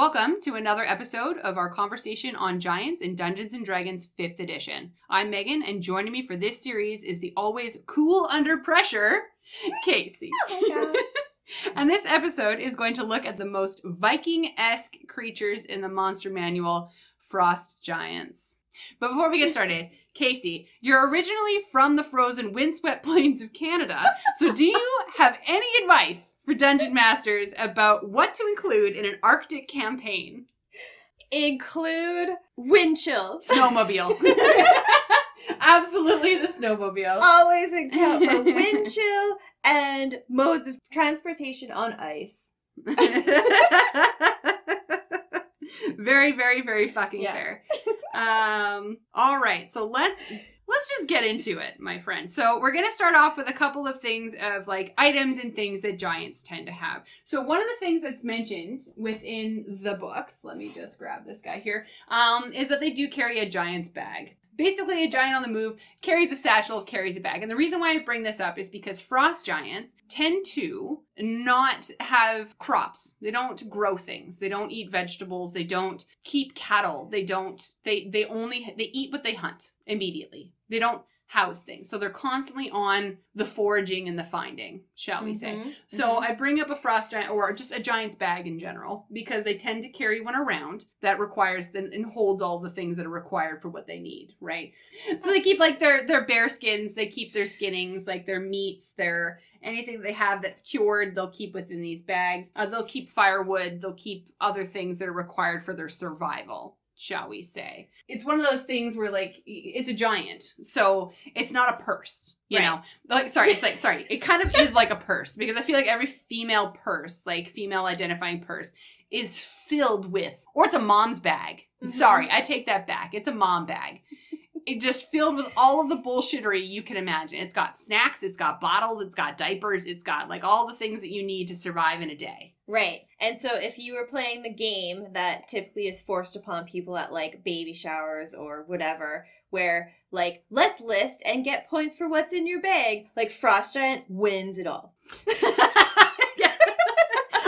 Welcome to another episode of our conversation on Giants in Dungeons & Dragons 5th edition. I'm Megan, and joining me for this series is the always cool under pressure, Casey. Oh my God. And this episode is going to look at the most Viking-esque creatures in the monster manual, Frost Giants. But before we get started, Casey, you're originally from the frozen windswept plains of Canada, so do you have any advice for Dungeon Masters about what to include in an Arctic campaign? Include wind chill. Snowmobile. Absolutely the snowmobile. Always account for wind chill and modes of transportation on ice. Very, very, very fucking fair. All right, so let's just get into it, my friend. So we're going to start off with a couple of things of like items and things that giants tend to have. So one of the things that's mentioned within the books, let me just grab this guy here, is that they do carry a giant's bag. Basically, a giant on the move carries a satchel, carries a bag. And the reason why I bring this up is because frost giants tend to not have crops. They don't grow things. They don't eat vegetables. They don't keep cattle. They eat what they hunt immediately. They don't house things. So they're constantly on the foraging and the finding, shall we say. So I bring up a frost giant, or just a giant's bag in general, because they tend to carry one around that requires and holds all the things that are required for what they need, right? So they keep like their bear skins, they keep their skinnings, like their meats, their anything that they have that's cured, they'll keep within these bags. They'll keep firewood, they'll keep other things that are required for their survival, shall we say. It's one of those things where, like, it's a giant, so it's not a purse, you know? Like, it kind of is like a purse, because I feel like every female purse, like, female identifying purse, is filled with, or it's a mom's bag. Sorry, I take that back. It's a mom bag. It just filled with all of the bullshittery you can imagine. It's got snacks, it's got bottles, it's got diapers, it's got like all the things that you need to survive in a day. Right. And so if you were playing the game that typically is forced upon people at like baby showers or whatever, where like, let's list and get points for what's in your bag, like Frost Giant wins it all.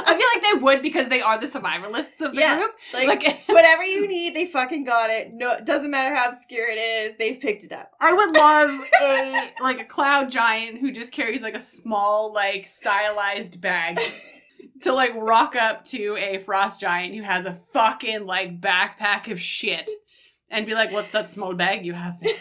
I feel like they would, because they are the survivalists of the group. Like whatever you need, they fucking got it. No, it doesn't matter how obscure it is, they've picked it up. I would love a cloud giant who just carries like a small, like, stylized bag to like rock up to a frost giant who has a fucking like backpack of shit and be like, "What's that small bag you have there?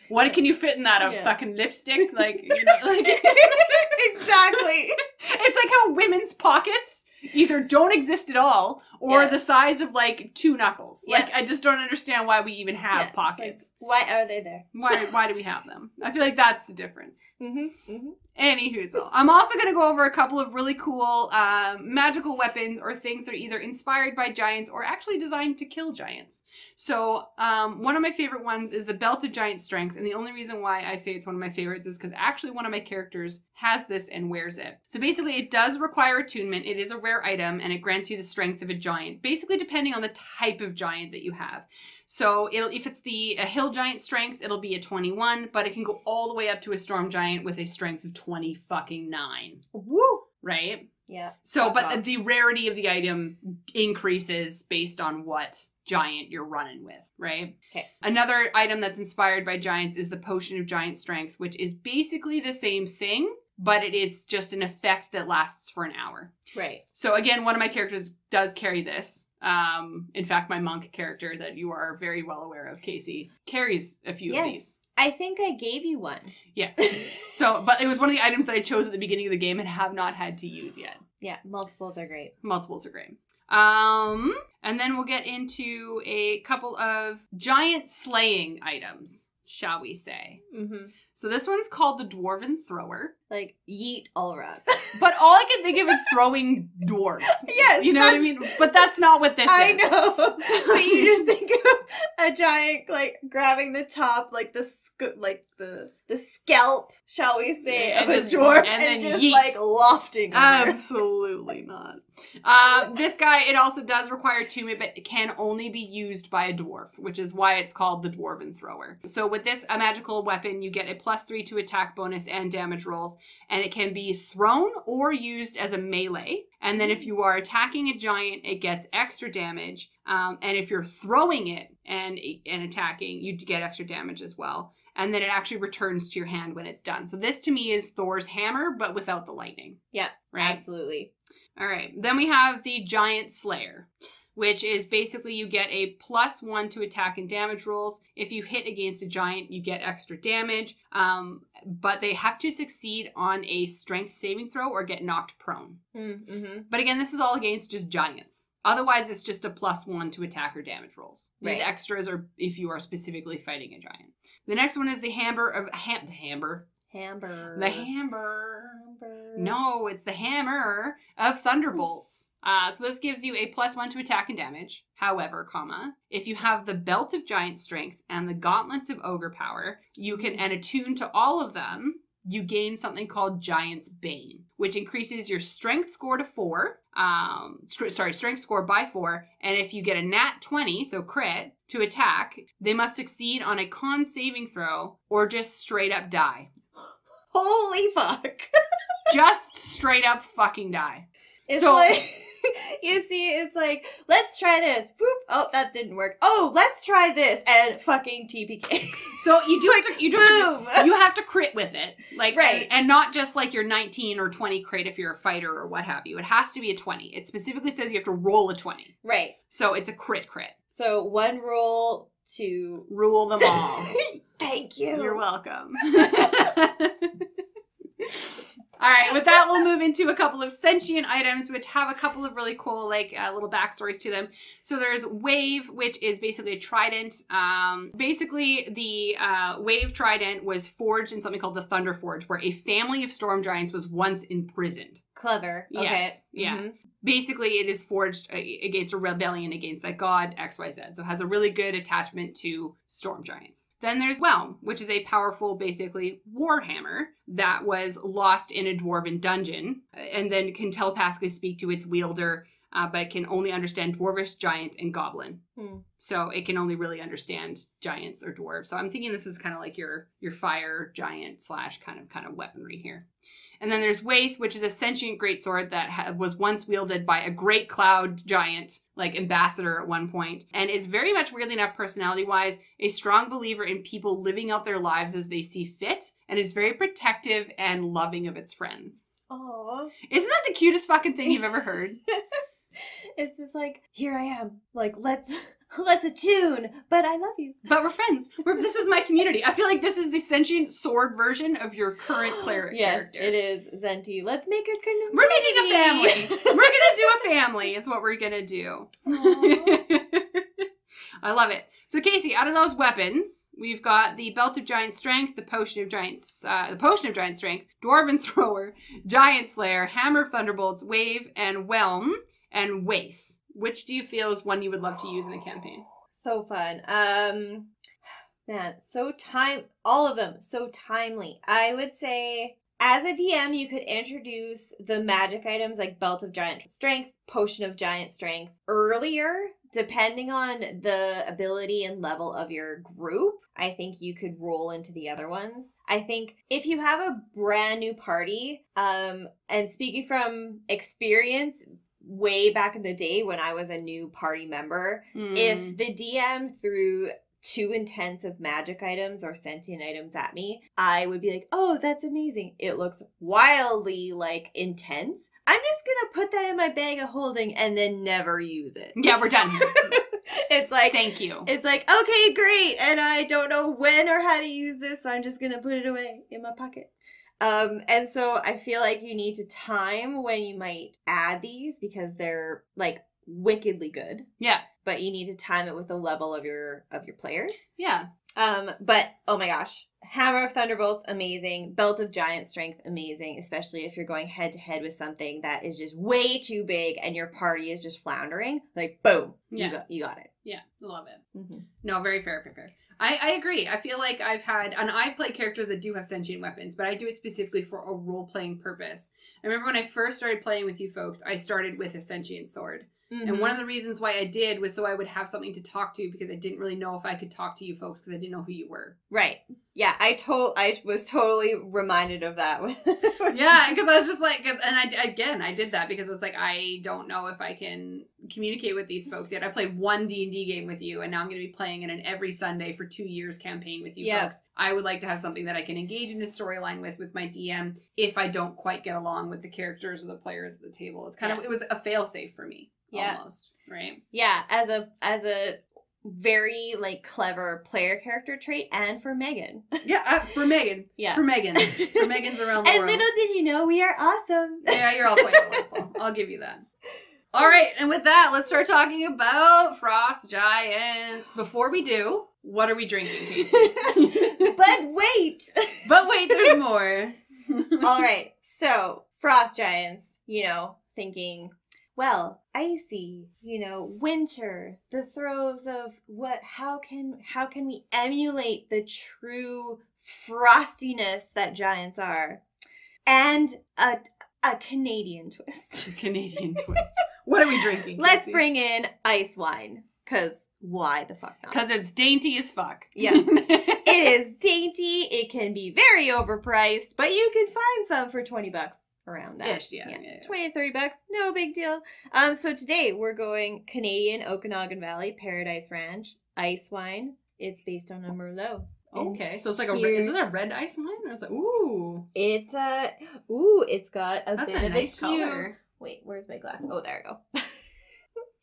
What can you fit in that? A fucking lipstick?" Like, you know, like exactly. It's like how women's pockets either don't exist at all or the size of like 2 knuckles. Like, I just don't understand why we even have pockets. Like, why are they there? Why do we have them? I feel like that's the difference. Anyhoozle. I'm also going to go over a couple of really cool magical weapons or things that are either inspired by giants or actually designed to kill giants. So one of my favorite ones is the Belt of Giant Strength, and the only reason why I say it's one of my favorites is because actually one of my characters has this and wears it. So basically it does require attunement, it is a rare item, and it grants you the strength of a giant, basically depending on the type of giant that you have. So if it's a hill giant strength, it'll be a 21, but it can go all the way up to a storm giant with a strength of 29. Woo! Right? Yeah. So, but the rarity of the item increases based on what giant you're running with, right? Okay. Another item that's inspired by giants is the Potion of Giant Strength, which is basically the same thing, but it is just an effect that lasts for an hour. Right. So again, one of my characters does carry this. In fact, my monk character that you are very well aware of, Casey, carries a few of these. I think I gave you one. Yes. So, but it was one of the items that I chose at the beginning of the game and have not had to use yet. Yeah, multiples are great. Multiples are great. And then we'll get into a couple of giant slaying items, shall we say. So this one's called the Dwarven Thrower. Like, yeet all around. But all I can think of is throwing dwarves. Yes. You know what I mean? But that's not what this is. I know. But you just think of a giant, like, grabbing the top, like, the scalp, shall we say, And of a just- dwarf and and then just yeet. like lofting over. Absolutely not. This guy, it also does require attunement, but it can only be used by a dwarf, which is why it's called the Dwarven Thrower. So with this a magical weapon, you get a +3 to attack bonus and damage rolls, and it can be thrown or used as a melee. And then if you are attacking a giant, it gets extra damage. And if you're throwing it and attacking, you get extra damage as well. And then it actually returns to your hand when it's done. So this to me is Thor's hammer, but without the lightning. Yeah, right? absolutely. All right. Then we have the Giant Slayer, which is basically you get a +1 to attack and damage rolls. If you hit against a giant, you get extra damage. But they have to succeed on a strength saving throw or get knocked prone. Mm-hmm. But again, this is all against just giants. Otherwise, it's just a +1 to attack or damage rolls. These Right. extras are if you are specifically fighting a giant. The next one is the Hammer. No, it's the Hammer of Thunderbolts. So this gives you a +1 to attack and damage. However, if you have the Belt of Giant Strength and the Gauntlets of Ogre Power, you can and attune to all of them. You gain something called Giant's Bane, which increases your strength score to 4. Strength score by 4. And if you get a nat 20, so crit, to attack, they must succeed on a con saving throw or just straight up die. Holy fuck. Just straight up fucking die. It's So- like, you see, it's like, let's try this. Boop. Oh, that didn't work. Oh, let's try this. And fucking TPK. So you do Like, have to, you boom. have to crit with it. Like, Right. and not just like your 19 or 20 crit if you're a fighter or what have you. It has to be a 20. It specifically says you have to roll a 20. Right. So it's a crit. So one roll to... Rule them all. Thank you. You're welcome. All right, with that, we'll move into a couple of sentient items, which have a couple of really cool, little backstories to them. So there's Wave, which is basically a trident. Basically, the Wave trident was forged in something called the Thunder Forge, where a family of storm giants was once imprisoned. Clever. Okay. Yes, yeah. Mhm. Basically, it is forged against a rebellion against that god, XYZ. So it has a really good attachment to storm giants. Then there's Whelm, which is a powerful, basically, warhammer that was lost in a dwarven dungeon and then can telepathically speak to its wielder, but it can only understand dwarvish, giant, and goblin. So it can only really understand giants or dwarves. So I'm thinking this is kind of like your fire giant / kind of weaponry here. And then there's Waith, which is a sentient greatsword that was once wielded by a great cloud giant, ambassador at one point, and is very much, weirdly enough, personality-wise, a strong believer in people living out their lives as they see fit, and is very protective and loving of its friends. Aww. Isn't that the cutest fucking thing you've ever heard? It's just like, here I am. Let's attune, but I love you. But we're friends. This is my community. I feel like this is the sentient sword version of your current cleric character. Yes, it is, Zenti. Let's make a community. We're making a family. We're going to do a family. It's what we're going to do. I love it. So Casey, out of those weapons, we've got the Belt of Giant Strength, the Potion of Giant Strength, Dwarven Thrower, Giant Slayer, Hammer of Thunderbolts, Wave, and Whelm, and Waith. Which do you feel is one you would love to use in a campaign? So fun. Man, all of them, so timely. I would say, as a DM, you could introduce the magic items like Belt of Giant Strength, Potion of Giant Strength earlier, depending on the ability and level of your group. I think you could roll into the other ones. I think if you have a brand new party, and speaking from experience, way back in the day when I was a new party member, if the DM threw too intense of magic items or sentient items at me, I would be like, oh, that's amazing. It looks wildly intense. I'm just gonna put that in my bag of holding and then never use it. Yeah, we're done here. It's like, thank you. It's like, okay, great. And I don't know when or how to use this, so I'm just gonna put it away in my pocket. And so I feel like you need to time when you might add these because they're wickedly good. Yeah. But you need to time it with the level of your players. Yeah. But oh my gosh, Hammer of Thunderbolts, amazing. Belt of Giant Strength, amazing, especially if you're going head to head with something that is just way too big and your party is just floundering. Boom. Yeah. You got it. Yeah, love it. Mm-hmm. No, very fair. I agree. I feel like I've played characters that do have sentient weapons, but I do it specifically for a role-playing purpose. I remember when I first started playing with you folks, I started with a sentient sword. Mm-hmm. And one of the reasons why I did was so I would have something to talk to, because I didn't really know if I could talk to you folks because I didn't know who you were. Right. Yeah, I was totally reminded of that. Yeah, because I was just like, and I did that because I was like, I don't know if I can communicate with these folks yet. I played one D&D game with you, and now I'm going to be playing in an every Sunday for 2 years campaign with you folks. I would like to have something that I can engage in a storyline with my DM if I don't quite get along with the characters or the players at the table. It's kind of, it was a fail-safe for me. Yeah. Almost, right? Yeah, as a very like clever player character trait, and for Megan. Yeah, for Megan. Yeah. For Megan's. For Megan's around the world. And little did you know, we are awesome. Yeah, you're all quite delightful. I'll give you that. All right, and with that, let's start talking about Frost Giants. Before we do, what are we drinking, Casey? But wait! But wait, there's more. All right, so Frost Giants, thinking, well, icy, winter, the throes of how can we emulate the true frostiness that giants are? And a Canadian twist. A Canadian twist. What are we drinking? Let's bring in ice wine. Because why the fuck not? Because it's dainty as fuck. Yeah. It is dainty. It can be very overpriced, but you can find some for $20 around that. Ish, yeah. 20 to $30, no big deal. So today we're going Canadian Okanagan Valley Paradise Ranch ice wine. It's based on a Merlot. Okay, so it's like is it a red ice wine? Or is it, ooh. It's got a That's bit a of nice a hue. Color. Wait, where's my glass? Oh, there I go.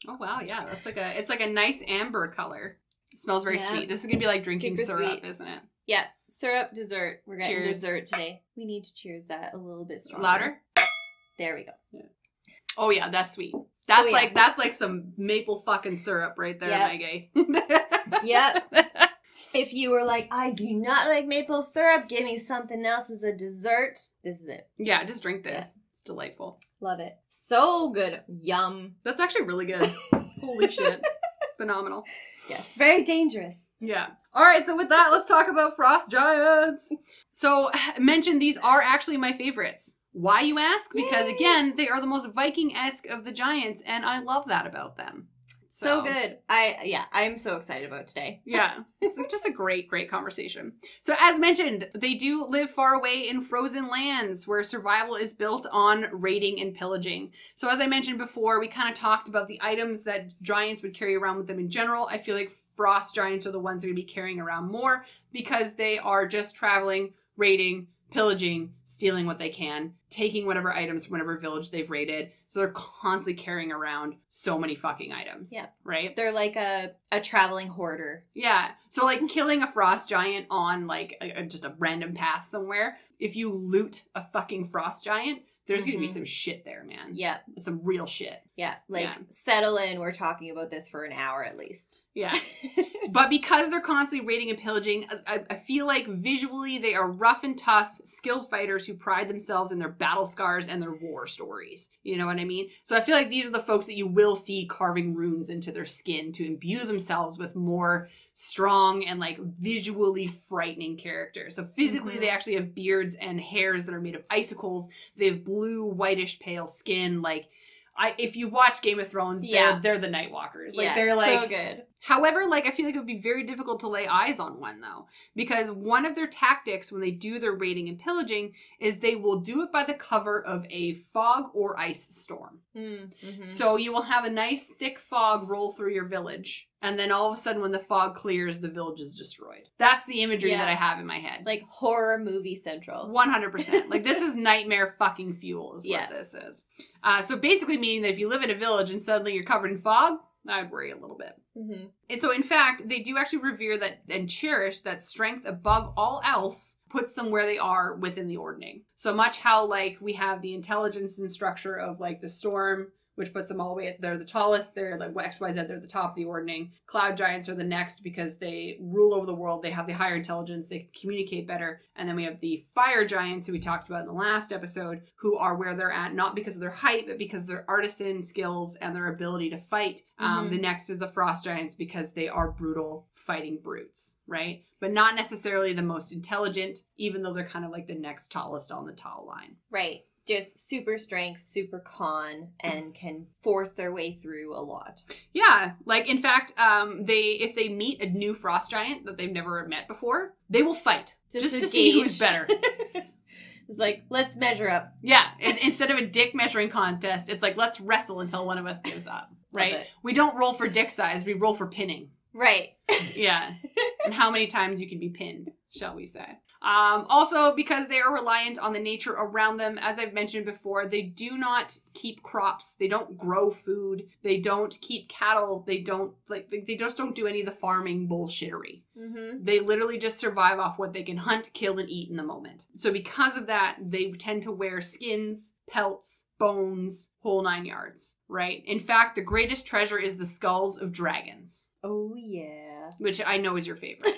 Oh wow, yeah, it's like a nice amber color. It smells very sweet. This is gonna be like drinking super syrup, sweet. Isn't it? Yeah, syrup, dessert. We're getting Cheers. dessert today. We need to cheers that a little bit stronger. Louder? There we go. Yeah. Oh yeah, that's sweet. That's like some maple fucking syrup right there, Maggie. Yep. If you were like, I do not like maple syrup, give me something else as a dessert, this is it. Yeah, just drink this. Yeah. It's delightful. Love it. So good. Yum. That's actually really good. Holy shit. Phenomenal. Yeah. Very dangerous. Yeah. All right, so with that, let's talk about Frost Giants. So, mentioned these are actually my favorites. Why, you ask? Because, again, they are the most Viking-esque of the giants, and I love that about them. So good. I'm so excited about today. Yeah. It's just a great, great conversation. So as mentioned, they do live far away in frozen lands where survival is built on raiding and pillaging. So as I mentioned before, we kind of talked about the items that giants would carry around with them in general. I feel like frost giants are the ones that are going to be carrying around more because they are just traveling, raiding, pillaging, stealing what they can, taking whatever items from whatever village they've raided. So they're constantly carrying around so many fucking items. Yeah. Right? They're like a traveling hoarder. Yeah. So like killing a frost giant on like just a random path somewhere, if you loot a fucking frost giant, there's going to be some shit there, man. Yeah. Some real shit. Yeah. Settle in. We're talking about this for an hour at least. Yeah. But because they're constantly raiding and pillaging, I feel like visually they are rough and tough, skilled fighters who pride themselves in their battle scars and their war stories. You know what I mean? So I feel like these are the folks that you will see carving runes into their skin to imbue themselves with more strong and like visually frightening characters. So physically they actually have beards and hairs that are made of icicles. They have blue, whitish, pale skin. Like if you watch Game of Thrones, they're the Night Walkers. Like they're like so good. However, like I feel like it would be very difficult to lay eyes on one though, because one of their tactics when they do their raiding and pillaging is they will do it by the cover of a fog or ice storm. Mm-hmm. So you will have a nice thick fog roll through your village, and then all of a sudden when the fog clears, the village is destroyed. That's the imagery that I have in my head. Like horror movie central. 100%. Like this is nightmare fucking fuel is what this is. So basically meaning that if you live in a village and suddenly you're covered in fog, I'd worry a little bit. Mm-hmm. And so, in fact, they do actually revere that and cherish that strength above all else puts them where they are within the ordning. So much how, like, we have the intelligence and structure of, like, the storm, which puts them all the way at, they're the tallest, they're like XYZ, they're the top of the ordering. Cloud giants are the next because they rule over the world, they have the higher intelligence, they communicate better. And then we have the fire giants, who we talked about in the last episode, who are where they're at, not because of their height, but because of their artisan skills and their ability to fight. The next is the frost giants because they are brutal fighting brutes, right? But not necessarily the most intelligent, even though they're kind of like the next tallest on the tall line. Right. Just super strength, super con, and can force their way through a lot. Yeah. Like, in fact, if they meet a new frost giant that they've never met before, they will fight. Just to see who's better. It's like, let's measure up. Yeah. And instead of a dick measuring contest, it's like, let's wrestle until one of us gives up. Right? We don't roll for dick size, we roll for pinning. Right. Yeah. And how many times you can be pinned, shall we say. Also, because they are reliant on the nature around them, as I've mentioned before, they do not keep crops. They don't grow food. They don't keep cattle. They just don't do any of the farming bullshittery. They literally just survive off what they can hunt, kill, and eat in the moment. So because of that, they tend to wear skins, pelts, bones, whole 9 yards, right? In fact, the greatest treasure is the skulls of dragons. Oh, yeah. Which I know is your favorite.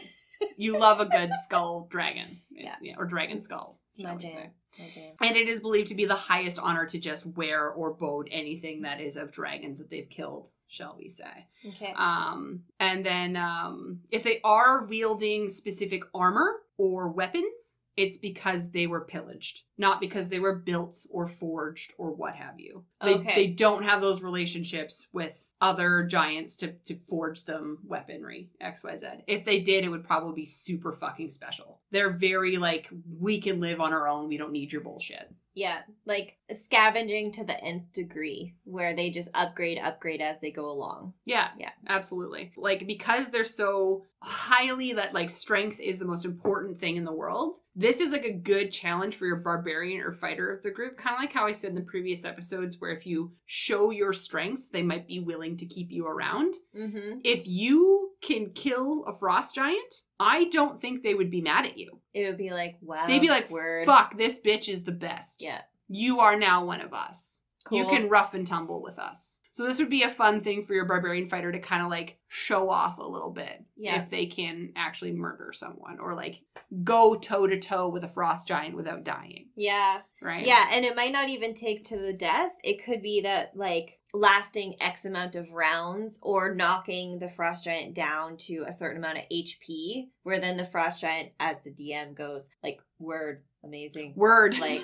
You love a good skull dragon. Yeah, or dragon skull. It's my jam. My jam. And it is believed to be the highest honor to just wear or bode anything that is of dragons that they've killed, shall we say. Okay. And then if they are wielding specific armor or weapons, it's because they were pillaged, not because they were built or forged or what have you. They don't have those relationships with other giants to forge them weaponry, XYZ. If they did, it would probably be super fucking special. They're very like, we can live on our own, we don't need your bullshit. Yeah, like scavenging to the nth degree, where they just upgrade as they go along. Yeah, absolutely. Like, because they're so highly that like strength is the most important thing in the world, this is like a good challenge for your barbarian or fighter of the group. Kind of like how I said in the previous episodes, where if you show your strengths, they might be willing to keep you around. If you can kill a frost giant, I don't think they would be mad at you. It would be like, wow. They'd be like, word. Fuck, this bitch is the best. Yeah. You are now one of us. Cool. You can rough and tumble with us. So this would be a fun thing for your barbarian fighter to kind of like show off a little bit. Yeah. If they can actually murder someone or like go toe to toe with a frost giant without dying. Yeah. Right? Yeah, and it might not even take to the death. It could be that like lasting X amount of rounds or knocking the frost giant down to a certain amount of HP, where then the frost giant, as the DM goes, like, word, amazing. Word. Like,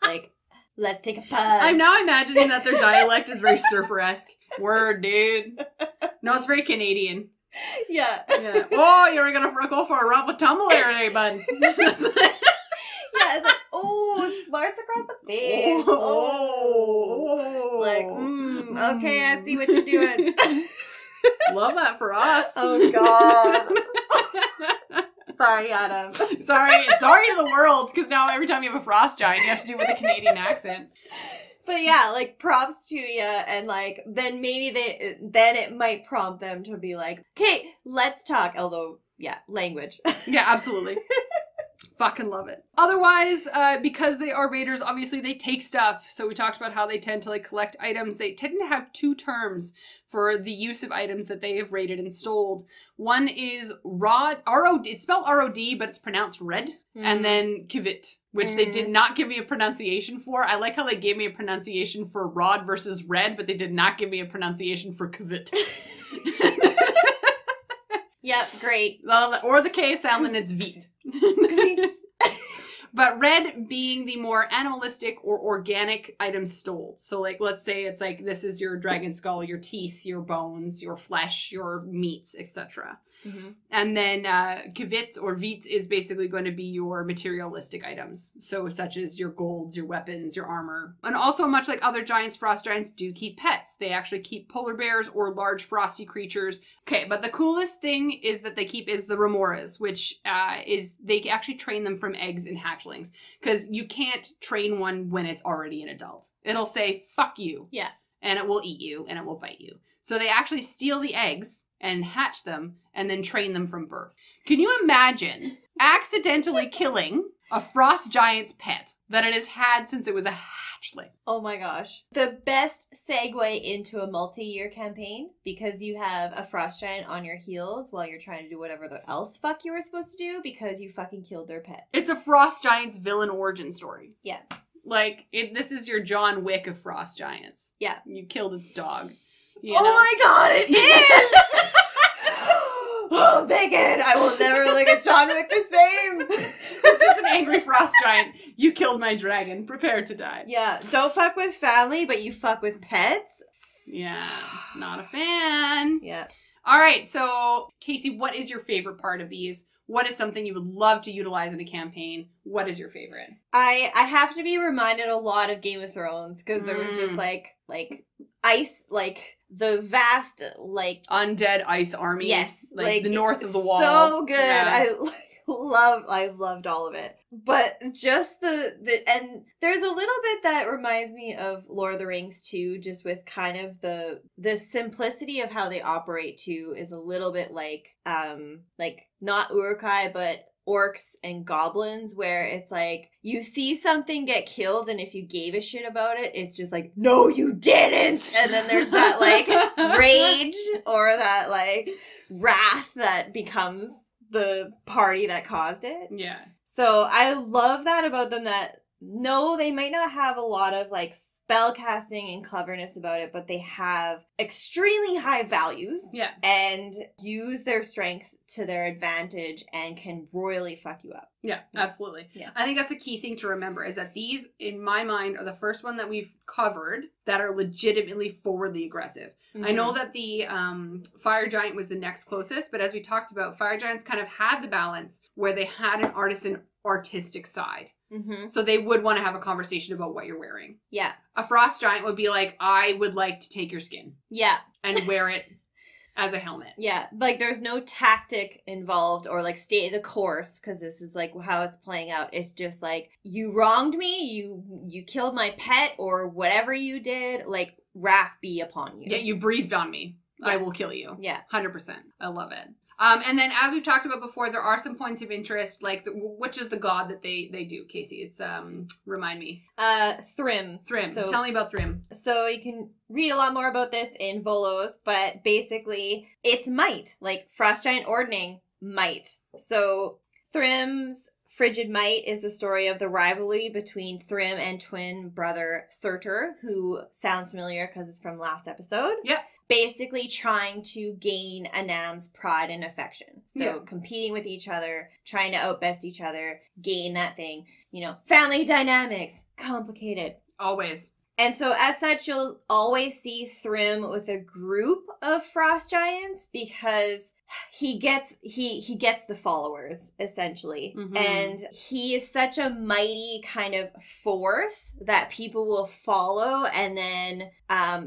like, let's take a pause. I'm now imagining that their dialect is very surfer-esque. Word, dude. No, it's very Canadian. Yeah. Oh, you're gonna go for a rump of tumble there, bud. Yeah, it's like, oh, smarts across the face. Oh. It's like, okay, I see what you're doing. Love that for us. Oh, God. Sorry, Adam. Sorry to the world, because now every time you have a frost giant, you have to do it with a Canadian accent. But yeah, like, props to you, and like, then maybe then it might prompt them to be like, okay, let's talk. Although, yeah, language. Yeah, absolutely. Fucking love it. Otherwise, because they are raiders, obviously they take stuff. So we talked about how they tend to like collect items. They tend to have two terms for the use of items that they have raided and stole. One is rod, R-O-D, it's spelled R-O-D, but it's pronounced red. And then kivit, which they did not give me a pronunciation for. I like how they gave me a pronunciation for rod versus red, but they did not give me a pronunciation for kivit. Yep, great. Or the K sound, and it's vit. But red being the more animalistic or organic items stole. So like, let's say it's like, this is your dragon skull, your teeth, your bones, your flesh, your meats, etc. And then kivit or vit is basically going to be your materialistic items. So such as your golds, your weapons, your armor. And also much like other giants, frost giants do keep pets. They actually keep polar bears or large frosty creatures. Okay, but the coolest thing is that they keep is the remoras, which is they actually train them from eggs and hatchlings. Because you can't train one when it's already an adult. It'll say, fuck you. Yeah. And it will eat you and it will bite you. So they actually steal the eggs and hatch them and then train them from birth. Can you imagine accidentally killing a frost giant's pet that it has had since it was a Actually. Oh my gosh. The best segue into a multi-year campaign, because you have a frost giant on your heels while you're trying to do whatever the else fuck you were supposed to do because you fucking killed their pet. It's a frost giant's villain origin story. Yeah. Like, this is your John Wick of frost giants. Yeah. You killed its dog. Oh my god, it is! Oh, Megan, I will never look at John Wick the same. This is an angry frost giant. You killed my dragon. Prepare to die. Yeah, don't fuck with family, but you fuck with pets. Yeah, not a fan. Yeah. All right, so Casey, what is your favorite part of these? What is something you would love to utilize in a campaign? What is your favorite? I have to be reminded a lot of Game of Thrones because there was just like ice, like the vast undead ice army. Yes, like the north of the wall. So good. Yeah. I've loved all of it. But just the and there's a little bit that reminds me of Lord of the Rings too, just with kind of the simplicity of how they operate too is a little bit like not Uruk-hai, but orcs and goblins, where it's like you see something get killed and if you gave a shit about it, it's just like, no you didn't, and then there's that like rage or that like wrath that becomes the party that caused it. Yeah. So I love that about them, that no, they might not have a lot of like spell casting and cleverness about it, but they have extremely high values. Yeah. And use their strength to their advantage and can royally fuck you up. Yeah, absolutely. Yeah. I think that's a key thing to remember, is that these, in my mind, are the first one that we've covered that are legitimately forwardly aggressive. Mm-hmm. I know that the fire giant was the next closest, but as we talked about, fire giants kind of had the balance where they had an artistic side. Mm-hmm. So they would want to have a conversation about what you're wearing. Yeah. A frost giant would be like, I would like to take your skin. Yeah. And wear it as a helmet. Yeah. Like there's no tactic involved or like stay the course, because this is like how it's playing out. It's just like, you wronged me, you killed my pet or whatever you did, like wrath be upon you. Yeah, you breathed on me. Yeah. I will kill you. Yeah. 100%. I love it. And then as we've talked about before, there are some points of interest, like which is the god that they do, Casey? It's, remind me. Thrym. Thrym. So, tell me about Thrym. So you can read a lot more about this in Volos, but basically it's might, like Frost Giant Ordning might. So Thrym's frigid might is the story of the rivalry between Thrym and twin brother Surtur, who sounds familiar because it's from last episode. Yep. Basically trying to gain Anam's pride and affection. So competing with each other, trying to outbest each other, gain that thing. You know, family dynamics, complicated. Always. And so as such, you'll always see Thrym with a group of frost giants because he gets the followers, essentially. Mm-hmm. And he is such a mighty kind of force that people will follow, and then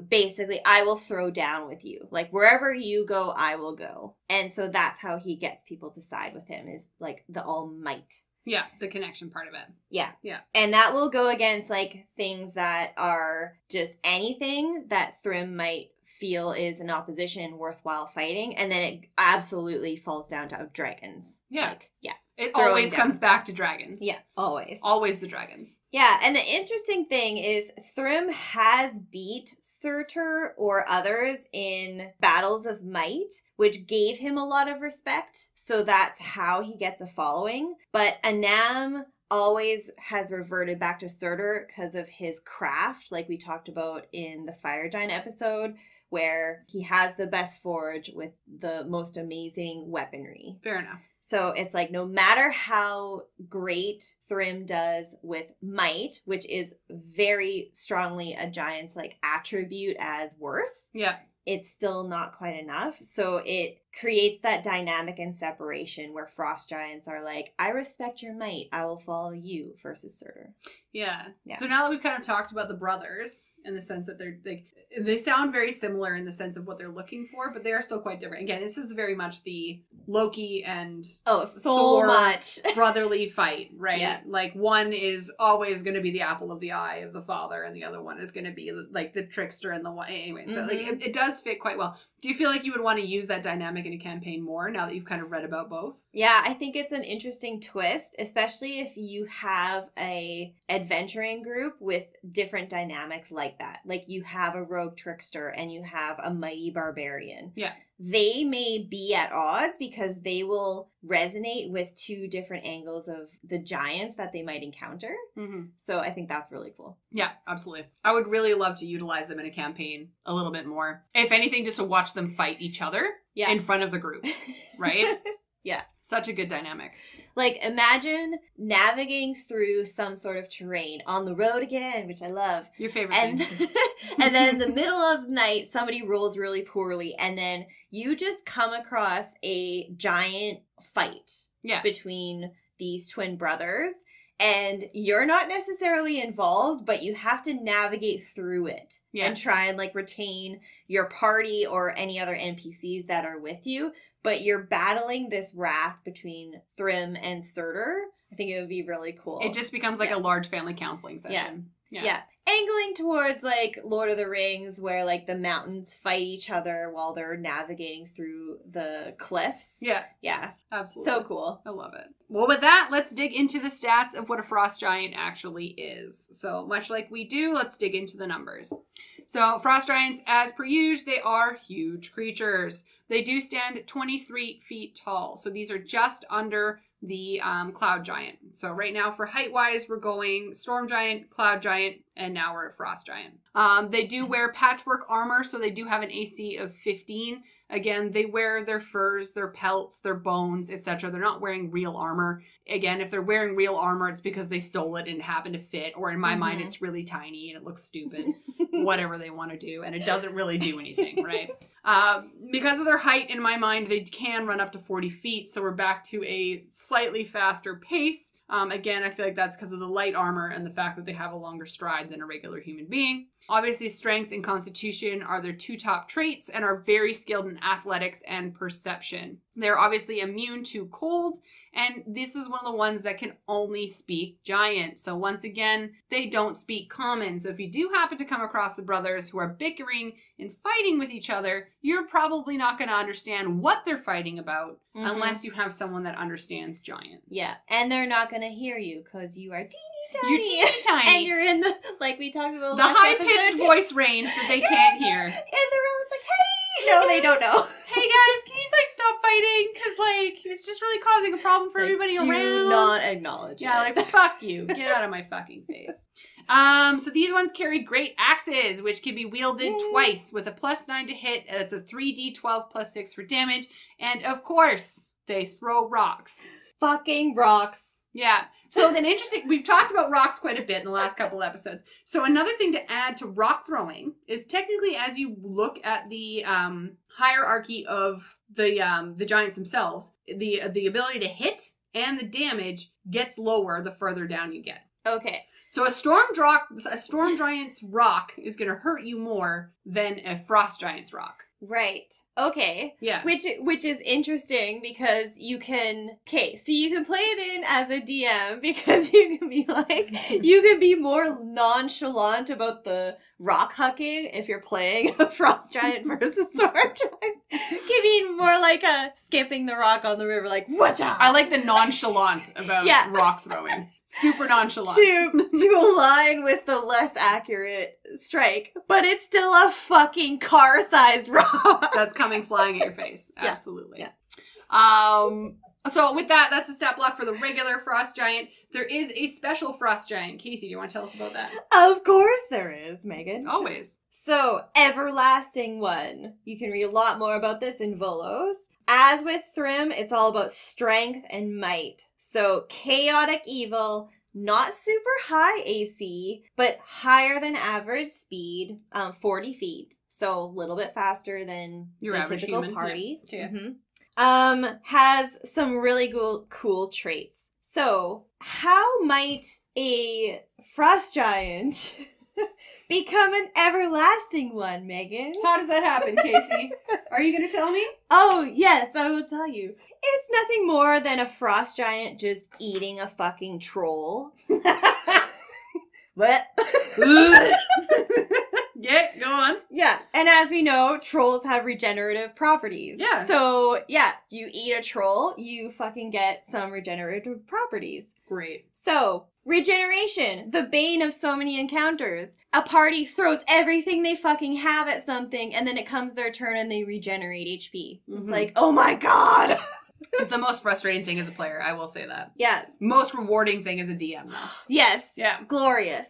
basically I will throw down with you. Like wherever you go, I will go. And so that's how he gets people to side with him, is like the all might. Yeah, the connection part of it. Yeah. Yeah. And that will go against like things that are just anything that Thrym might feel is an opposition worthwhile fighting, and then it absolutely falls down to dragons. Yeah. Like, yeah. It always comes back to dragons. Yeah, always. Always the dragons. Yeah, and the interesting thing is Thrym has beat Surtur or others in battles of might, which gave him a lot of respect, so that's how he gets a following. But Anam always has reverted back to Surtur because of his craft, like we talked about in the Fire Giant episode, where he has the best forge with the most amazing weaponry. Fair enough. So it's like, no matter how great Thrym does with might, which is very strongly a giant's like attribute as worth. Yeah. It's still not quite enough. So it creates that dynamic and separation where frost giants are like, I respect your might, I will follow you, versus Surtur. Yeah. So now that we've kind of talked about the brothers in the sense that they sound very similar in the sense of what they're looking for, but they are still quite different. Again, this is very much the Loki and Thor much brotherly fight, right? Yeah. Like one is always going to be the apple of the eye of the father, and the other one is going to be like the trickster and the one. Anyway, so like it does fit quite well. Do you feel like you would want to use that dynamic in a campaign more now that you've kind of read about both? Yeah, I think it's an interesting twist, especially if you have a adventuring group with different dynamics like that. Like you have a rogue trickster and you have a mighty barbarian. Yeah. They may be at odds because they will resonate with two different angles of the giants that they might encounter. Mm-hmm. So I think that's really cool. Yeah, absolutely. I would really love to utilize them in a campaign a little bit more. If anything, just to watch them fight each other in front of the group, right? Yeah. Such a good dynamic. Like, imagine navigating through some sort of terrain on the road again, which I love. Your favorite thing. And then in the middle of the night, somebody rolls really poorly, and then you just come across a giant fight between these twin brothers, and you're not necessarily involved, but you have to navigate through it and try and, like, retain your party or any other NPCs that are with you. But you're battling this wrath between Thrym and Surtur. I think it would be really cool. It just becomes like a large family counseling session. Yeah. Angling towards like Lord of the Rings where like the mountains fight each other while they're navigating through the cliffs. Yeah. Yeah. Absolutely. So cool. I love it. Well, with that, let's dig into the stats of what a frost giant actually is. So much like we do, let's dig into the numbers. So frost giants, as per usual, they are huge creatures. They do stand 23 feet tall. So these are just under the cloud giant. So right now for height wise, we're going storm giant, cloud giant, and now we're at frost giant. They do wear patchwork armor. So they do have an AC of 15. Again, they wear their furs, their pelts, their bones, etc. They're not wearing real armor. Again, if they're wearing real armor, it's because they stole it and happened to fit. Or in my mind, it's really tiny and it looks stupid. Whatever they want to do. And it doesn't really do anything, right? Because of their height, in my mind, they can run up to 40 feet. So we're back to a slightly faster pace. Again, I feel like that's because of the light armor and the fact that they have a longer stride than a regular human being. Obviously, strength and constitution are their two top traits and are very skilled in athletics and perception. They're obviously immune to cold, and this is one of the ones that can only speak giant. So once again, they don't speak common. So if you do happen to come across the brothers who are bickering and fighting with each other, you're probably not going to understand what they're fighting about unless you have someone that understands giant. Yeah, and they're not going to hear you because you are teeny tiny. You're teeny tiny. And you're in the, like we talked about the high-pitched voice range that they can't hear. And the room's like, hey! No, they don't know. Hey guys, can you like stop fighting? Because like it's just really causing a problem for everybody around. Do not acknowledge it. Yeah, like fuck you. Get out of my fucking face. So these ones carry great axes, which can be wielded twice with a +9 to hit. It's a 3d12 +6 for damage. And of course, they throw rocks. Fucking rocks. Yeah. So then interesting, we've talked about rocks quite a bit in the last couple episodes. So another thing to add to rock throwing is technically as you look at the hierarchy of the giants themselves, the ability to hit and the damage gets lower the further down you get. Okay. So a storm giant's rock is going to hurt you more than a frost giant's rock. Right. Okay. Yeah. Which is interesting because you can so you can play it in as a DM because you can be like you can be more nonchalant about the rock hucking if you're playing a frost giant versus storm giant. Can be more like a skipping the rock on the river, like whatcha. I like the nonchalant about rock throwing. Super nonchalant. To align with the less accurate strike, but it's still a fucking car-sized rock. That's coming flying at your face. Absolutely. Yeah. So with that, that's the stat block for the regular frost giant. There is a special frost giant. Casey, do you want to tell us about that? Of course there is, Megan. Always. So, everlasting one. You can read a lot more about this in Volos. As with Thrym, it's all about strength and might. So, chaotic evil, not super high AC, but higher than average speed, 40 feet. So, a little bit faster than your the average typical human party. Yeah. Has some really cool traits. So, how might a frost giant become an everlasting one, Megan? How does that happen, Casey? Are you going to tell me? Oh, yes, I will tell you. It's nothing more than a frost giant just eating a fucking troll. What? Get Okay, go on. Yeah, and as we know, trolls have regenerative properties. Yeah. So, yeah, you eat a troll, you fucking get some regenerative properties. Great. So, regeneration, the bane of so many encounters. A party throws everything they fucking have at something, and then it comes their turn and they regenerate HP. It's like, oh my god! It's the most frustrating thing as a player, I will say that. Yeah. Most rewarding thing as a DM, though. Yes. Yeah. Glorious.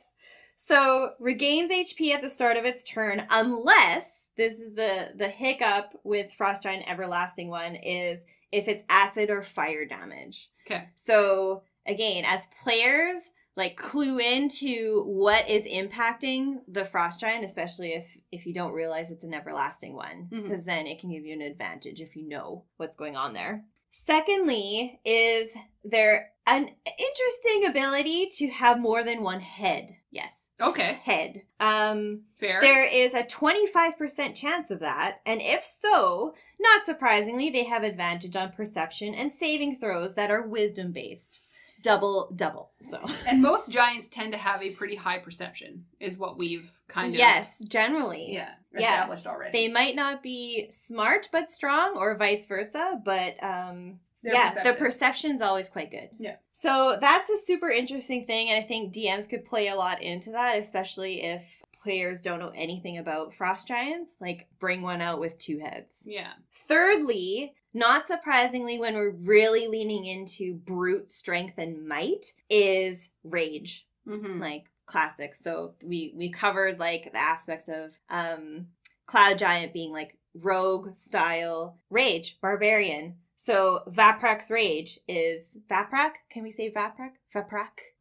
So, regains HP at the start of its turn, unless, this is the hiccup with Frost Giant Everlasting one, is if it's acid or fire damage. Okay. So, again, as players, like, clue into what is impacting the Frost Giant, especially if you don't realize it's an Everlasting one, because then it can give you an advantage if you know what's going on there. Secondly, is there an interesting ability to have more than one head. Yes. Okay. Head. Fair. There is a 25% chance of that, and if so, not surprisingly, they have advantage on perception and saving throws that are wisdom-based. Double. So. And most giants tend to have a pretty high perception, is what we've kind of... Yes, generally. Established already. They might not be smart but strong, or vice versa, but the perception's always quite good. Yeah. So that's a super interesting thing, and I think DMs could play a lot into that, especially if players don't know anything about frost giants. Like, bring one out with 2 heads. Yeah. Thirdly, not surprisingly, when we're really leaning into brute strength and might, is rage. Like, classic. So we covered, like, the aspects of Cloud Giant being, like, rogue style rage, barbarian. So Vaprak's rage is Vaprak? Can we say Vaprak? Vaprak.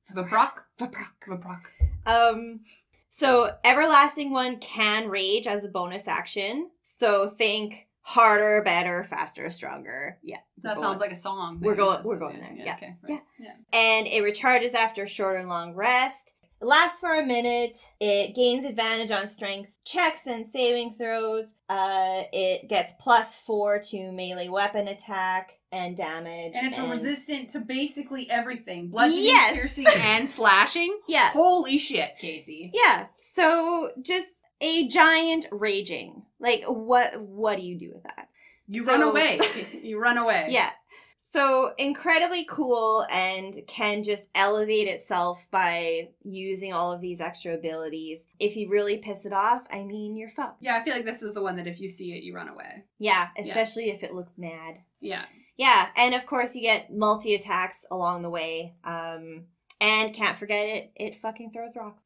So Everlasting one can rage as a bonus action. So think harder, better, faster, stronger. Yeah. That sounds like a song. We're going there. Yeah. Okay. Right. Yeah. And it recharges after a short or long rest. It lasts for a minute. It gains advantage on strength checks and saving throws. It gets +4 to melee weapon attack and damage. And it's resistant to basically everything. Bludgeoning, piercing, and slashing. Yeah. Holy shit, Casey. Yeah. So just a giant raging. Like, what do you do with that? You run away. You run away. Yeah. So incredibly cool, and can just elevate itself by using all of these extra abilities. If you really piss it off, I mean, you're fucked. Yeah, I feel like this is the one that if you see it, you run away. Yeah, especially if it looks mad. Yeah. Yeah, and of course you get multi-attacks along the way. And can't forget it fucking throws rocks.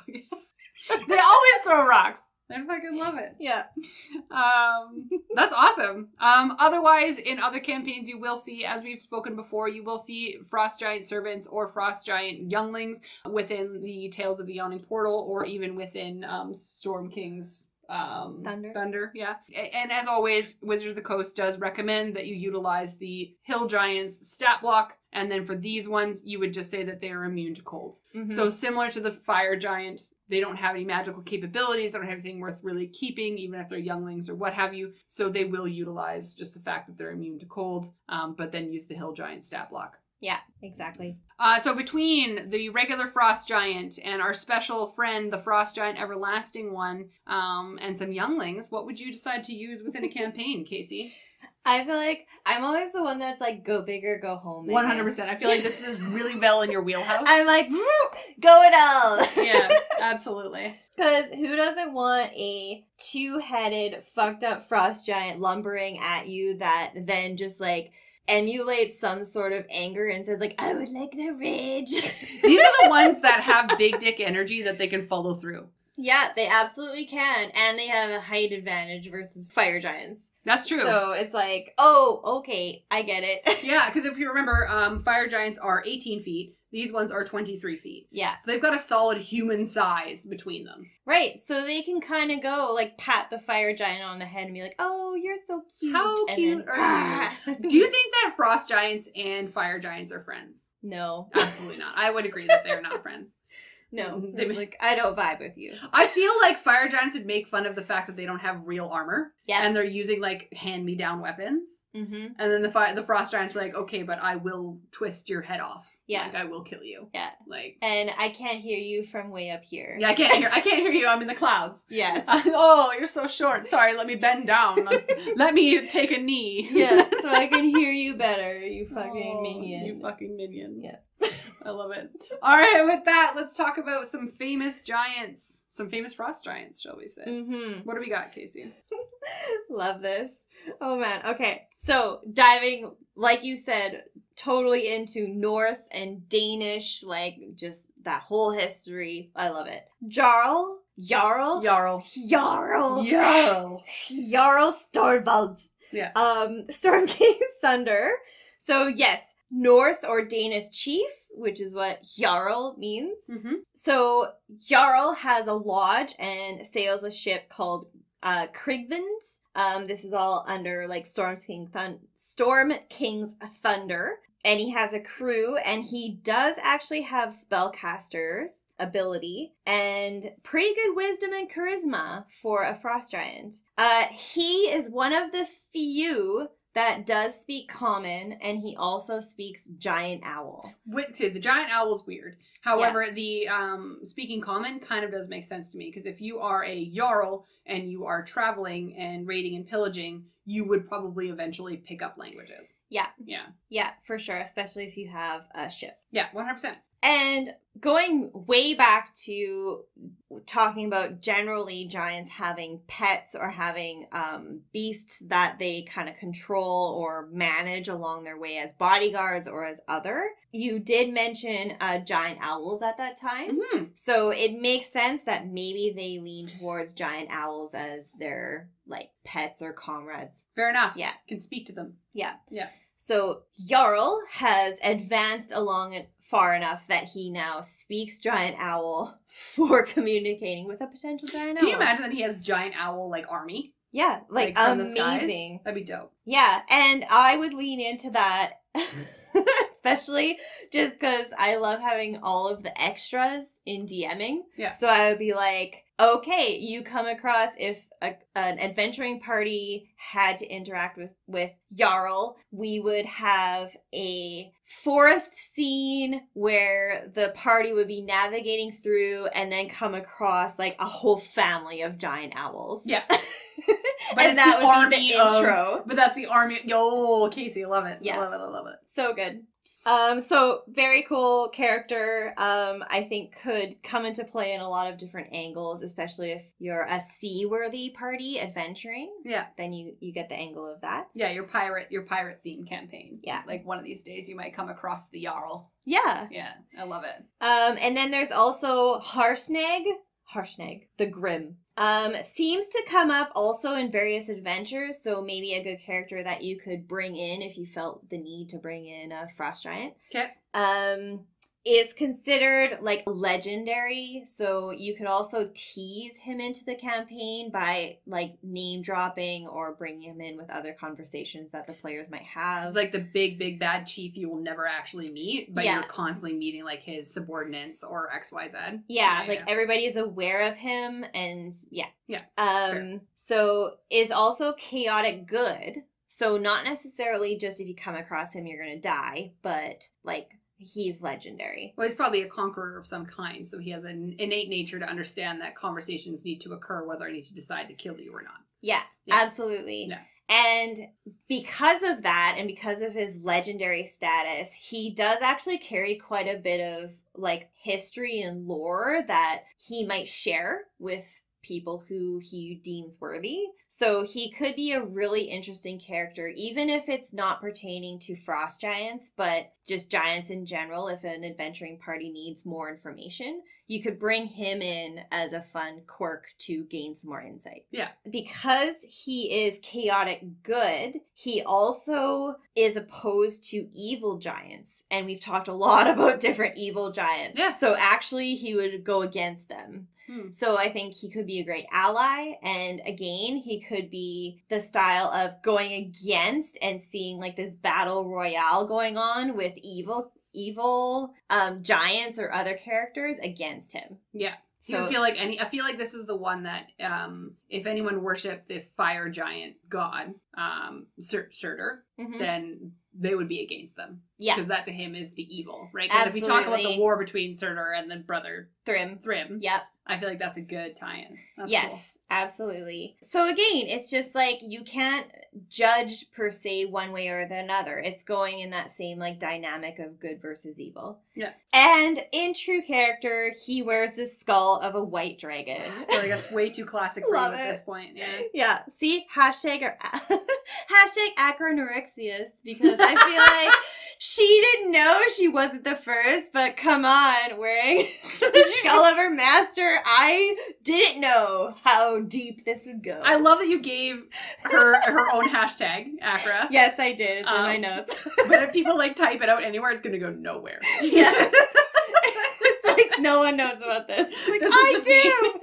They always throw rocks. I fucking love it. Yeah. That's awesome. Otherwise, in other campaigns, you will see, as we've spoken before, you will see Frost Giant Servants or Frost Giant Younglings within the Tales of the Yawning Portal, or even within Storm King's Thunder, yeah. And as always, Wizard of the Coast does recommend that you utilize the Hill Giant's stat block, and then for these ones, you would just say that they are immune to cold. So similar to the Fire Giant, they don't have any magical capabilities, they don't have anything worth really keeping, even if they're younglings or what have you, so they will utilize just the fact that they're immune to cold, but then use the Hill Giant stat block. Yeah, exactly. So between the regular Frost Giant and our special friend, the Frost Giant Everlasting one, and some younglings, what would you decide to use within a campaign, Casey? I feel like I'm always the one that's like, go big or go home. 100%. I feel like this is really well in your wheelhouse. I'm like, go it all. Yeah, absolutely. Because who doesn't want a 2-headed, fucked up Frost Giant lumbering at you that then just like emulates some sort of anger and says like, I would like to rage. These are the ones that have big dick energy that they can follow through. Yeah, they absolutely can. And they have a height advantage versus fire giants. That's true. So it's like, oh, okay, I get it. Yeah, because if you remember, fire giants are 18 feet. These ones are 23 feet. Yeah. So they've got a solid human size between them. Right. So they can kind of go, like, pat the fire giant on the head and be like, oh, you're so cute. How cute are you? Do you think that frost giants and fire giants are friends? No. Absolutely not. I would agree that they're not friends. No. Like, I don't vibe with you. I feel like fire giants would make fun of the fact that they don't have real armor. Yeah. And they're using, like, hand-me-down weapons. Mm-hmm. And then the frost giants are like, okay, but I will twist your head off. Yeah. Like, I will kill you. Yeah. Like, and I can't hear you from way up here. Yeah, I can't hear you. I'm in the clouds. Yes. Oh, you're so short. Sorry, let me bend down. Let me take a knee. Yeah, so I can hear you better, you fucking minion. You fucking minion. Yeah. I love it. All right, with that, let's talk about some famous giants. Some famous frost giants, shall we say. Mm-hmm. What do we got, Casey? Love this. Oh, man. Okay, so diving, like you said, totally into Norse and Danish, like, just that whole history. I love it. Jarl Storvald. Yeah. Storm King's Thunder. So, yes, Norse or Danish chief, which is what Jarl means. Mm-hmm. So Jarl has a lodge and sails a ship called Krigvind. This is all under like Storm King's Thunder. And he has a crew, and he does actually have spellcasters ability and pretty good wisdom and charisma for a frost giant. He is one of the few that does speak common, and he also speaks giant owl. The giant owl is weird. However, the speaking common kind of does make sense to me, because if you are a Jarl and you are traveling and raiding and pillaging, you would probably eventually pick up languages. Yeah. Yeah. Yeah, for sure, especially if you have a ship. Yeah, 100%. And going way back to talking about generally giants having pets or having beasts that they kind of control or manage along their way as bodyguards or as other, you did mention giant owls at that time. Mm-hmm. So it makes sense that maybe they lean towards giant owls as their like pets or comrades. Fair enough. Yeah. Can speak to them. Yeah. Yeah. So Jarl has advanced along it far enough that he now speaks giant owl for communicating with a potential giant owl. Can you imagine that he has giant owl like army? Yeah, like from the amazing. skies? That'd be dope. Yeah, and I would lean into that, especially just because I love having all of the extras in DMing. Yeah. So I would be like, okay, you come across if an adventuring party had to interact with Jarl, we would have a forest scene where the party would be navigating through and then come across like a whole family of giant owls. Yeah. But and that would be the intro. But that's the army. Yo, Casey, I love it. Yeah. I love it. So good. So very cool character. I think could come into play in a lot of different angles, especially if you're a seaworthy party adventuring. Yeah. Then you get the angle of that. Yeah, your pirate theme campaign. Yeah. Like one of these days you might come across the Jarl. Yeah. Yeah, I love it. And then there's also Harshnag, the Grim. Seems to come up also in various adventures, so maybe a good character that you could bring in if you felt the need to bring in a frost giant. Okay. Is considered like legendary, so you could also tease him into the campaign by like name dropping or bringing him in with other conversations that the players might have. It's like the big bad chief you will never actually meet, but you're constantly meeting like his subordinates or XYZ. Yeah, like everybody is aware of him, and so is also chaotic good. So not necessarily just if you come across him you're gonna die, but like he's legendary. Well, he's probably a conqueror of some kind, so he has an innate nature to understand that conversations need to occur whether I need to decide to kill you or not. Yeah. Absolutely. Yeah. And because of that, and because of his legendary status, he does actually carry quite a bit of like history and lore that he might share with people who he deems worthy. So he could be a really interesting character, even if it's not pertaining to frost giants, but just giants in general. If an adventuring party needs more information, you could bring him in as a fun quirk to gain some more insight. Yeah. Because he is chaotic good, he also is opposed to evil giants. And we've talked a lot about different evil giants. Yeah. So actually he would go against them. So I think he could be a great ally, and again, he could be the style of going against and seeing like this battle royale going on with evil giants or other characters against him. Yeah. So I feel like this is the one that if anyone worshipped the fire giant god, Surtur, then they would be against them. Yeah. Because that to him is the evil, right? Because if we talk about the war between Surtur and then brother Thrym. Yep. I feel like that's a good tie-in. That's yes, cool. Absolutely. So again, it's just like you can't judge per se one way or another. It's going in that same like dynamic of good versus evil. Yeah. And in true character, he wears the skull of a white dragon. So I guess way too classic for you at this point. Yeah. Yeah. See, hashtag acronorexius, because I feel like she didn't know she wasn't the first, but come on, wearing the skull of her master, I didn't know how deep this would go. I love that you gave her own hashtag, Acra. Yes, I did. It's in my notes. But if people like type it out anywhere, it's going to go nowhere. Yes. It's like no one knows about this. It's like, I do.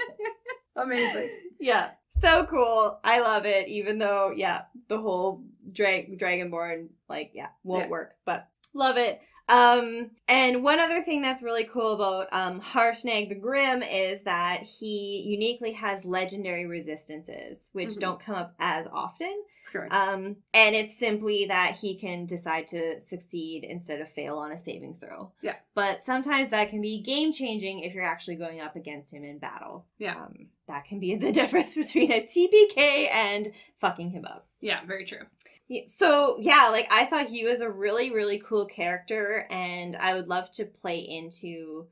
Amazing. Yeah. So cool. I love it. Even though, the whole Dragonborn, won't work. But love it. And one other thing that's really cool about Harshnag the Grim is that he uniquely has legendary resistances, which don't come up as often. Sure. And it's simply that he can decide to succeed instead of fail on a saving throw. Yeah. But sometimes that can be game-changing if you're actually going up against him in battle. Yeah. That can be the difference between a TPK and fucking him up. Yeah, very true. So, I thought he was a really, really cool character, and I would love to play into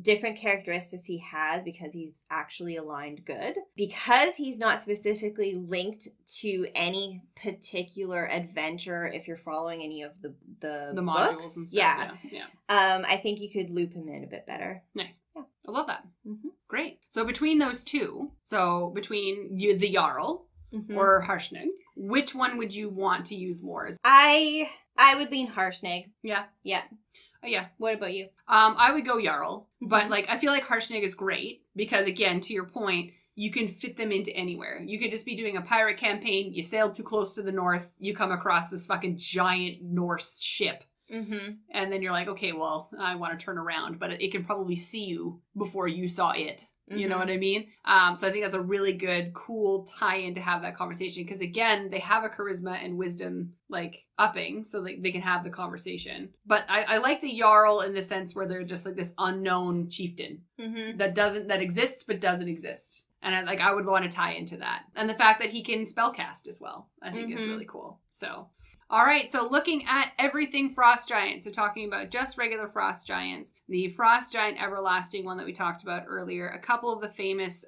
different characteristics he has because he's actually aligned good. Because he's not specifically linked to any particular adventure if you're following any of the modules books. And stuff. Yeah. I think you could loop him in a bit better. Nice. Yeah. I love that. Mm-hmm. Great. So between those two, between you, the Jarl, or Harshnag, which one would you want to use more? I would lean Harshnag. Yeah. Yeah. Oh, yeah. What about you? I would go Jarl, but I feel like Harshnag is great because, again, to your point, you can fit them into anywhere. You could just be doing a pirate campaign. You sailed too close to the north. You come across this fucking giant Norse ship. Mm-hmm. And then you're like, okay, well, I want to turn around, but it can probably see you before you saw it. You know what I mean? So I think that's a really good, cool tie-in to have that conversation. Because again, they have a charisma and wisdom upping, so they can have the conversation. But I like the Jarl in the sense where they're just like this unknown chieftain that exists but doesn't exist. And I would want to tie into that. And the fact that he can spellcast as well, I think is really cool. So, all right. So looking at everything Frost Giant. So talking about just regular Frost Giants. The Frost Giant Everlasting one that we talked about earlier. A couple of the famous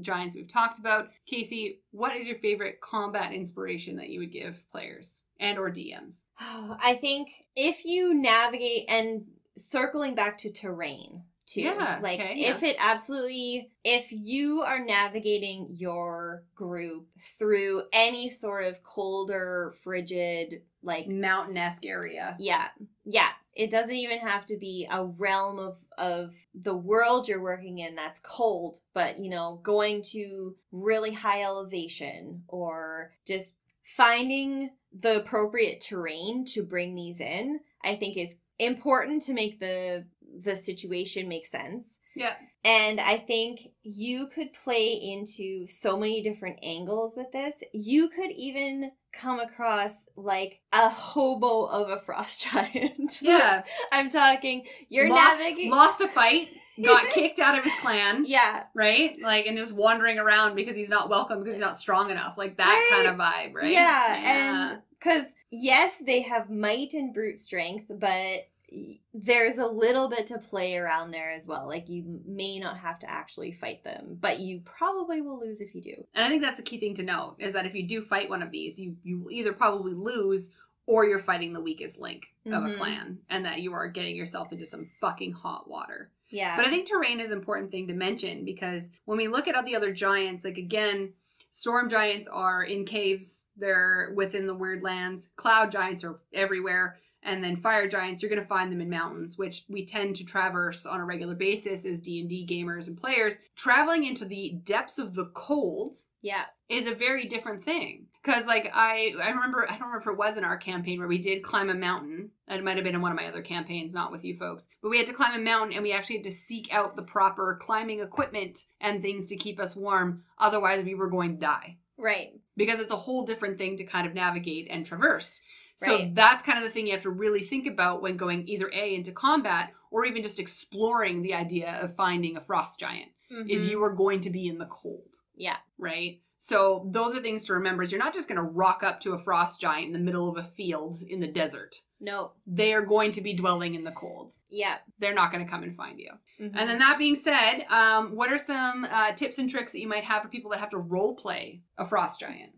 giants we've talked about. Casey, what is your favorite combat inspiration that you would give players and or DMs? I think if you navigate and circling back to terrain. Too. Yeah. If you are navigating your group through any sort of colder, frigid, mountain-esque area. Yeah. Yeah. It doesn't even have to be a realm of the world you're working in that's cold, but, going to really high elevation or just finding the appropriate terrain to bring these in, I think is important to make the situation make sense. Yeah. And I think you could play into so many different angles with this. You could even come across a hobo of a frost giant. Yeah. I'm talking, lost a fight, got kicked out of his clan. Yeah. Right? And just wandering around because he's not welcome, because he's not strong enough. That kind of vibe, right? Yeah. And because, yes, they have might and brute strength, but there's a little bit to play around there as well. You may not have to actually fight them, but you probably will lose if you do. And I think that's the key thing to note, is that if you do fight one of these, you either probably lose or you're fighting the weakest link of a clan, and that you are getting yourself into some fucking hot water. Yeah. But I think terrain is an important thing to mention, because when we look at all the other giants, again, storm giants are in caves. They're within the weird lands. Cloud giants are everywhere. And then fire giants, you're going to find them in mountains, which we tend to traverse on a regular basis as D&D gamers and players. Traveling into the depths of the cold is a very different thing. Because, I remember, I don't remember if it was in our campaign where we did climb a mountain. It might have been in one of my other campaigns, not with you folks. But we had to climb a mountain, and we actually had to seek out the proper climbing equipment and things to keep us warm. Otherwise, we were going to die. Right. Because it's a whole different thing to kind of navigate and traverse. So that's kind of the thing you have to really think about when going either A, into combat, or even just exploring the idea of finding a frost giant, is you are going to be in the cold. Yeah. Right? So those are things to remember, is you're not just going to rock up to a frost giant in the middle of a field in the desert. No. They are going to be dwelling in the cold. Yeah. They're not going to come and find you. And then that being said, what are some tips and tricks that you might have for people that have to role play a frost giant?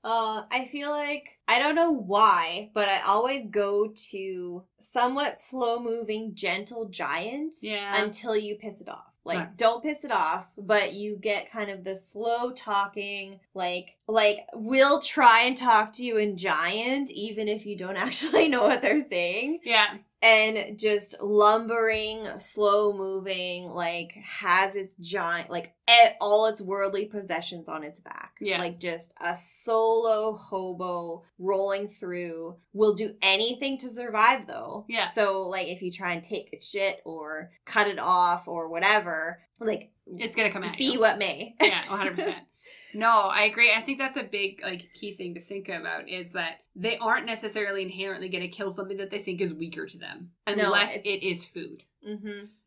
I feel like, I don't know why, but I always go to somewhat slow-moving, gentle giant until you piss it off. Like, don't piss it off, but you get kind of the slow talking, like, we'll try and talk to you in giant, even if you don't actually know what they're saying. Yeah. And just lumbering, slow moving, like, has its giant, like, all its worldly possessions on its back. Yeah. Like, just a solo hobo rolling through. Will do anything to survive, though. Yeah. So, like, if you try and take its shit or cut it off or whatever, like, it's gonna come at you. Be what may. Yeah, 100%. No, I agree. I think that's a big, like, key thing to think about, is that they aren't necessarily inherently going to kill something that they think is weaker to them, unless it is food.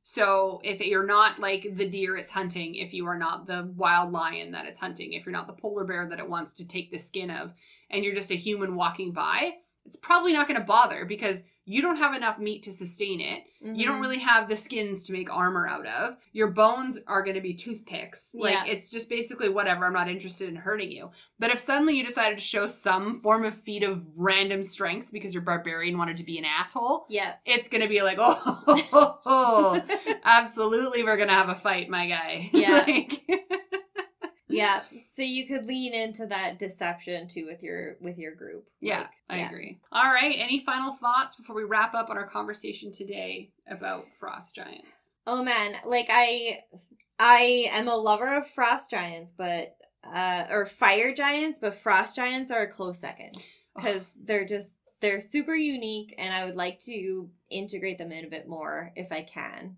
So if you're not, like, the deer it's hunting, if you are not the wild lion that it's hunting, if you're not the polar bear that it wants to take the skin of, and you're just a human walking by, it's probably not going to bother, because you don't have enough meat to sustain it. You don't really have the skins to make armor out of. Your bones are going to be toothpicks. Like, it's just basically whatever. I'm not interested in hurting you. But if suddenly you decided to show some form of feat of random strength because your barbarian wanted to be an asshole, it's going to be like, oh, absolutely, we're going to have a fight, my guy. Yeah. Like, yeah, so you could lean into that deception too with your group. Yeah, like, I agree. All right, any final thoughts before we wrap up on our conversation today about frost giants? Oh man, like I am a lover of frost giants, but or fire giants, but frost giants are a close second because they're super unique, and I would like to integrate them in a bit more if I can.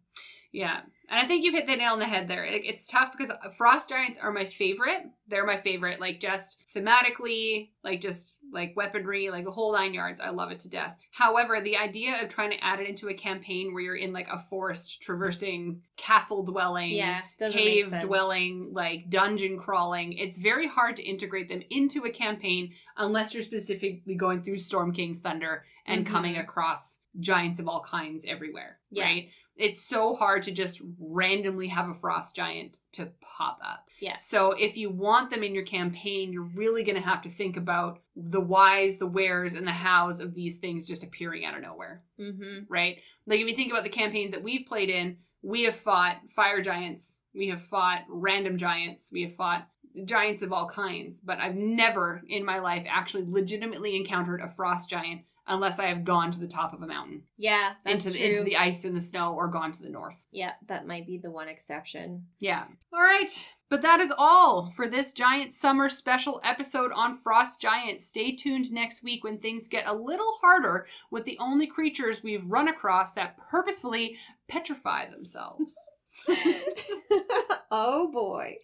Yeah. And I think you've hit the nail on the head there. It's tough because frost giants are my favorite. They're my favorite, like, just thematically, like, just, like, weaponry, like, the whole 9 yards. I love it to death. However, the idea of trying to add it into a campaign where you're in, like, a forest traversing, castle dwelling, cave dwelling, like, dungeon crawling, it's very hard to integrate them into a campaign unless you're specifically going through Storm King's Thunder and coming across giants of all kinds everywhere, right? It's so hard to just randomly have a frost giant to pop up. Yeah. So if you want them in your campaign, you're really going to have to think about the whys, the wheres, and the hows of these things just appearing out of nowhere. Right? Like, if you think about the campaigns that we've played in, we have fought fire giants, we have fought random giants, we have fought giants of all kinds, but I've never in my life actually legitimately encountered a frost giant unless I have gone to the top of a mountain. Yeah, that's true. Into the ice and the snow, or gone to the north. Yeah, that might be the one exception. Yeah. All right. But that is all for this Giant Summer special episode on Frost Giants. Stay tuned next week when things get a little harder with the only creatures we've run across that purposefully petrify themselves. Oh boy.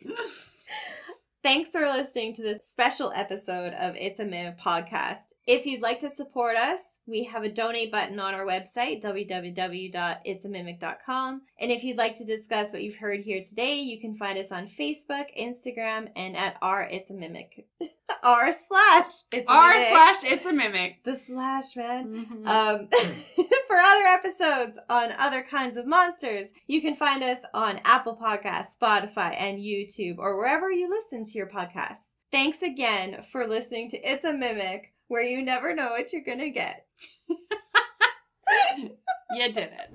Thanks for listening to this special episode of It's a Mimic podcast. If you'd like to support us, we have a donate button on our website, www.itsamimic.com. And if you'd like to discuss what you've heard here today, you can find us on Facebook, Instagram, and at r/It's-a-Mimic. r/It's-a-Mimic. The slash, man. For other episodes on other kinds of monsters, you can find us on Apple Podcasts, Spotify, and YouTube, or wherever you listen to your podcasts. Thanks again for listening to It's a Mimic, where you never know what you're gonna get. You did it.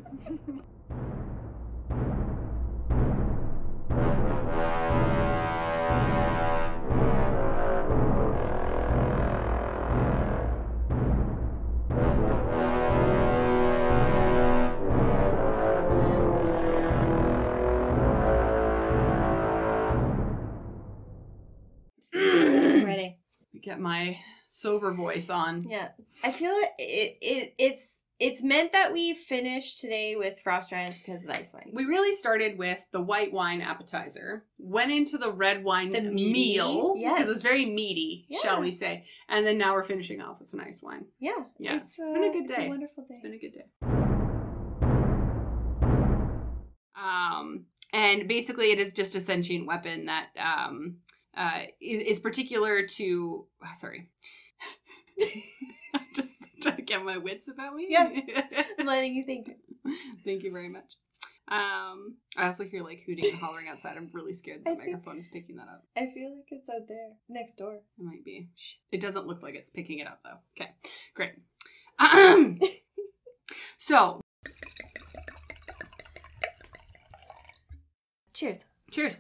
I'm ready. Get my sober voice on. Yeah, I feel it's it's meant that we finish today with frost giants because of the ice wine. We really started with the white wine appetizer, went into the red wine meal, because it's very meaty, shall we say, and then now we're finishing off with an ice wine. Yeah. It's been a good day. It's a wonderful day. It's been a good day. And basically it is just a sentient weapon that is particular to... Oh, sorry. I'm just trying to get my wits about me. Yes. I'm letting you think. Thank you very much. I also hear like hooting and hollering outside. I'm really scared the microphone is picking that up. I feel like it's out there, next door. It might be. It doesn't look like it's picking it up though. Okay, great. So. Cheers. Cheers.